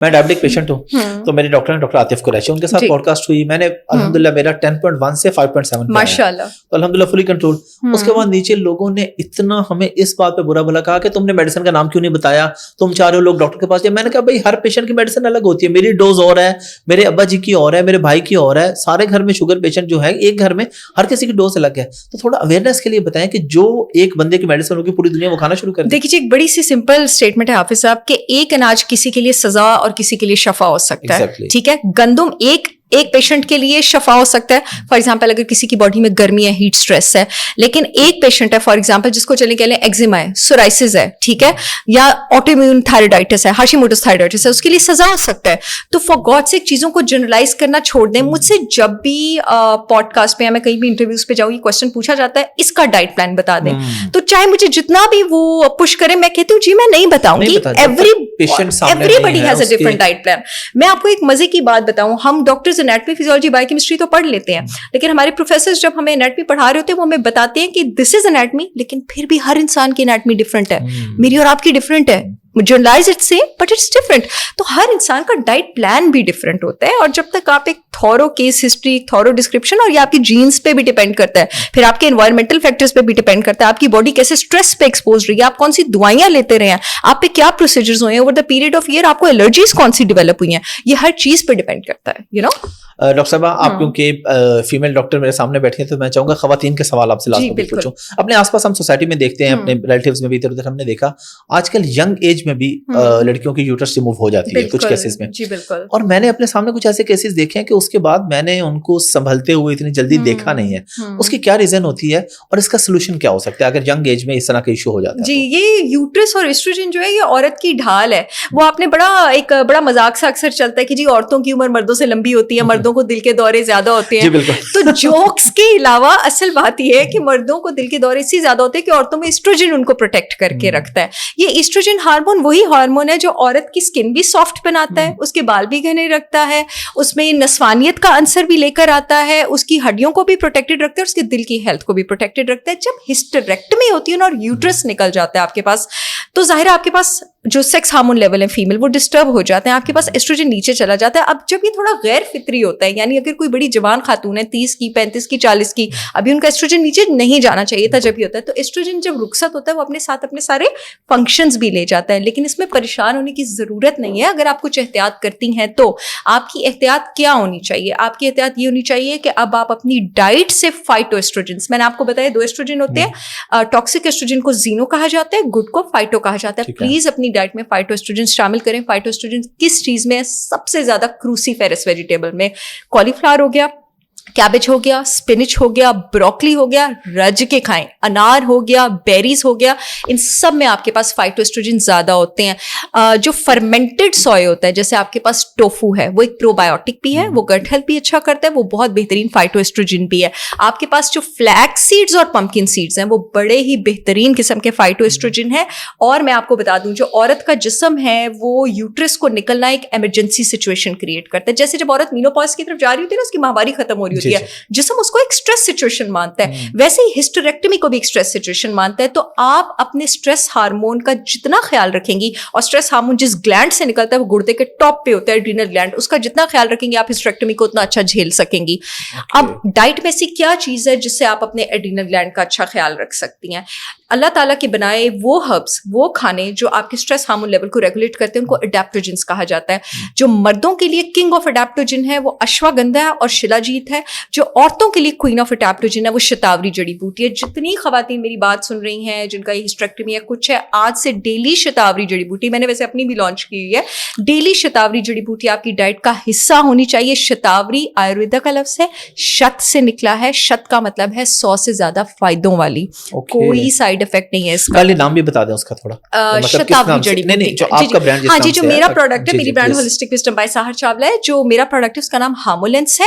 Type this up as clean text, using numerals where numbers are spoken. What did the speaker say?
میں diabetic patient ہوں, تو میرے ڈاکٹر ہیں ڈاکٹر عاطف قریشی, ان کے ساتھ پوڈ کاسٹ ہوئی, میں نے الحمدللہ میرا 10.1 سے 5.7 ماشاءاللہ, تو الحمدللہ فلی کنٹرول. اس کے بعد نیچے لوگوں نے اتنا ہمیں اس بات پہ برا بھلا کہا کہ تم نے میڈیسن کا نام کیوں نہیں بتایا, تم چاہ رہے ہو لوگ ڈاکٹر کے پاس جائیں. میں نے کہا بھائی ہر پیشنٹ کی میڈیسن الگ ہوتی ہے, میری ڈوز اور ہے, میرے ابا جی کی اور ہے, میرے بھائی کی اور ہے, سارے گھر میں شوگر پیشنٹ جو ہے ایک گھر میں ہر کسی کی ڈوز الگ ہے. تو تھوڑا اویئرنیس کے لیے بتائیں کہ جو ایک بندے کی میڈیسن ہوگی پوری دنیا وہ کھانا شروع کر دے. دیکھیے ایک بڑی سی سمپل اسٹیٹمنٹ ہے حافظ صاحب کہ ایک اناج کسی کے لیے سزا اور کسی کے لیے شفا ہو سکتا ہے, ٹھیک ہے. گندم ایک پیشنٹ کے لیے شفا ہو سکتا ہے, فار ایگزامپل اگر کسی کی باڈی میں گرمی ہے, ہیٹ اسٹریس ہے, لیکن ایک پیشنٹ ہے فار ایگزامپل جس کو چلے کہ ایگزیما ہے, سورائسس ہے, ٹھیک ہے, یا آٹو امیون تھائرائڈائٹس ہے, ہاشیموٹوس تھائرائڈائٹس ہے, اس کے لیے سزا ہو سکتا ہے. تو فار گاڈ سیک چیزوں کو جنرلائز کرنا چھوڑ دیں. مجھ سے جب بھی پوڈ کاسٹ پہ یا میں کہیں بھی انٹرویوز پہ جاؤں یہ کوشچن پوچھا جاتا ہے اس کا ڈائٹ پلان بتا دیں, تو چاہے مجھے جتنا بھی وہ پش کرے میں کہتی ہوں جی میں نہیں بتاؤں گی, everybody has a different diet plan. میں آپ کو ایک مزے کی بات بتاؤں, ہم ڈاکٹرز انیٹمی فزیولوجی کیمسٹری تو پڑھ لیتے ہیں, لیکن ہمارے پروفیسر جب ہمیں انیٹمی پڑھا رہے ہوتے ہیں وہ ہمیں بتاتے ہیں کہ دس از انیٹمی, لیکن پھر بھی ہر انسان کی انیٹمی ڈفرنٹ ہے, میری اور آپ کی ڈفرنٹ ہے. Generalize it same but it's different. تو ہر انسان کا ڈائٹ پلان بھی ڈفرنٹ ہوتا ہے, اور جب تک آپ ایک thorough case history, thorough description, اور یہ آپ کی جینس پہ بھی ڈیپینڈ کرتا ہے, پھر آپ کے انوائرمنٹل فیکٹرز پہ بھی ڈیپینڈ کرتا ہے, آپ کی باڈی کیسے اسٹریس پہ ایکسپوز رہی ہے, آپ کون سی دوائیاں لیتے رہے ہیں, آپ پہ کیا پروسیجرز ہوئے ہیں over the period of year, آپ کو الرجیز کون سی ڈیولپ ہوئی ہیں, یہ ہر چیز پہ ڈیپینڈ کرتا ہے. یو نو ڈاکٹر صاحبہ آپ کیونکہ فیمیل ڈاکٹر میرے سامنے بیٹھے ہیں تو میں چاہوں گا خواتین کے سوال آپ سے لاسٹ میں پوچھوں. اپنے آس پاس ہم سوسائٹی میں دیکھتے ہیں, اپنے ریلیٹیوز میں بھی ادھر ادھر ہم نے دیکھا آج کل ینگ ایج میں بھی لڑکیوں کی یوٹرس ریموو ہو جاتی ہے کچھ کیسز میں. جی بالکل. اور میں نے اپنے سامنے کچھ ایسے کیسز دیکھے ہیں کہ اس کے بعد میں نے ان کو سنبھلتے ہوئے اتنی جلدی دیکھا نہیں ہے. اس کی کیا ریزن ہوتی ہے اور اس کا سولوشن کیا ہو سکتا ہے اگر ینگ ایج میں اس طرح کا ایشو ہو جاتا ہے؟ جی یہ یوٹرس اور ایسٹروجن جو ہے یہ عورت کی ڈھال ہے. وہ آپ نے ایک بڑا مذاق سا اکثر چلتا ہے کہ جی عورتوں کی عمر مردوں سے لمبی ہوتی ہے, مردوں کو دل کے دورے زیادہ ہوتے ہیں. تو جوکس کے علاوہ اصل بات یہ ہے کہ مردوں کو دل کے دورے اسی زیادہ ہوتے ہیں کہ عورتوں میں ایسٹروجن ان کو پروٹیکٹ کر کے رکھتا ہے. یہ ایسٹروجن ہارمون وہی ہارمون ہے جو عورت کی اسکن بھی سافٹ بناتا ہے, اس کے بال بھی گھنے رکھتا ہے, اس میں نسوانیت کا عنصر بھی لے کر آتا ہے, اس کی ہڈیوں کو بھی پروٹیکٹڈ رکھتا ہے, اس کے دل کی ہیلتھ کو بھی پروٹیکٹڈ رکھتا ہے. جب ہسٹریکٹمی ہوتی ہے نا اور یوٹرس نکل جاتا ہے آپ کے پاس, تو ظاہر ہے آپ کے پاس جو سیکس ہارمون لیول ہے فیمیل وہ ڈسٹرب ہو جاتے ہیں, آپ کے پاس ایسٹروجن نیچے چلا جاتا ہے. اب جب یہ تھوڑا غیر فطری ہوتا ہے, یعنی اگر کوئی بڑی جوان خاتون ہے 30 کی 35 کی 40 کی, ابھی ان کا ایسٹروجن نیچے نہیں جانا چاہیے تھا جب یہ ہوتا ہے, تو ایسٹروجن جب رخصت ہوتا ہے وہ اپنے ساتھ اپنے سارے فنکشنز بھی لے جاتا ہے. لیکن اس میں پریشان ہونے کی ضرورت نہیں ہے اگر آپ کچھ احتیاط کرتی ہیں تو. آپ کی احتیاط کیا ہونی چاہیے؟ آپ کی احتیاط یہ ہونی چاہیے کہ اب آپ اپنی ڈائٹ سے فائٹو ایسٹروجنس, میں نے آپ کو بتایا 2 ایسٹروجن ہوتے ہیں, ٹاکسک ایسٹروجن کو زینو کہا جاتا ہے, گڈ کو فائٹو کہا جاتا ہے. پلیز اپنی ڈائٹ میں فائٹو ایسٹروجن شامل کریں. فائٹو ایسٹروجن کس چیز میں؟ سب سے زیادہ کروسیفیرس ویجیٹیبل میں, کالی فلاور ہو گیا, کیبج ہو گیا, اسپینچ ہو گیا, بروکلی ہو گیا, رج کے کھائیں, انار ہو گیا, بیریز ہو گیا, ان سب میں آپ کے پاس فائٹو ایسٹروجن زیادہ ہوتے ہیں. جو فرمنٹڈ سوئے ہوتا ہے جیسے آپ کے پاس ٹوفو ہے, وہ ایک پرو بایوٹک بھی ہے, وہ گٹ ہیلتھ بھی اچھا کرتا ہے, وہ بہت بہترین فائٹو ایسٹروجن بھی ہے. آپ کے پاس جو فلیکس سیڈز اور پمپکن سیڈز ہیں وہ بڑے ہی بہترین قسم کے فائٹو ایسٹروجن ہیں. اور میں آپ کو بتا دوں جو عورت کا جسم ہے وہ یوٹرس کو نکلنا ایک ایمرجنسی سچویشن کریٹ کرتا ہے. جیسے جب عورت مینوپاز کی طرف جا رہی ہوتی ہے نا, اس کی ماہواری ختم ہو رہی ہوتی ہے, جسم اس کو ایک اسٹریس سچویشن مانتا ہے, ویسے ہی ہسٹریکٹمی کو بھی ایک اسٹریس سچویشن مانتا ہے. تو آپ اپنے اسٹریس ہارمون کا جتنا خیال رکھیں گی, اور اسٹریس ہارمون جس گلینڈ سے نکلتا ہے وہ گردے کے ٹاپ پہ ہوتا ہے, ایڈرینل گلینڈ, اس کا جتنا خیال رکھیں گے آپ ہسٹریکٹمی کو اتنا اچھا جھیل سکیں گی. اب ڈائٹ میں سے کیا چیز ہے جس سے آپ اپنے ایڈرینل گلینڈ کا اچھا خیال رکھ سکتی ہیں؟ اللہ تعالیٰ کے بنائے وہ ہربس, وہ کھانے جو آپ کے اسٹریس ہارمون لیول کو ریگولیٹ کرتے ہیں, ان کو اڈیپٹوجنس کہا جاتا ہے. جو مردوں کے لیے کنگ آف اڈیپٹوجن ہے وہ اشواگندھا اور شلاجیت ہے. جو عورتوں کے لیے کوئین آف اڈیپٹوجن ہے وہ شتاوری جڑی بوٹی ہے. جتنی خواتین میری بات سن رہی ہیں جن کا یہ ہسٹریکٹمی ہے کچھ ہے, آج سے ڈیلی شتاوری جڑی بوٹی, میں نے ویسے اپنی بھی لانچ کی ہوئی ہے, ڈیلی شتاوری جڑی بوٹی آپ کی ڈائٹ کا حصہ ہونی چاہیے. شتاوری آیورویدا کا لفظ ہے, شت سے نکلا ہے, شت کا مطلب ہے 100 سے زیادہ فائدوں والی, کوئی سائڈ افیکٹ نہیں ہے اس کا. نام بھی بتا دیں اس کا تھوڑا, شتاوری جڑی بوٹی. ہاں جی, جو میرا پروڈکٹ ہے, میری برانڈ ہولسٹک وزڈم بائی ساحر چاولہ ہے, جو میرا پروڈکٹ ہے اس کا نام ہامولینس ہے.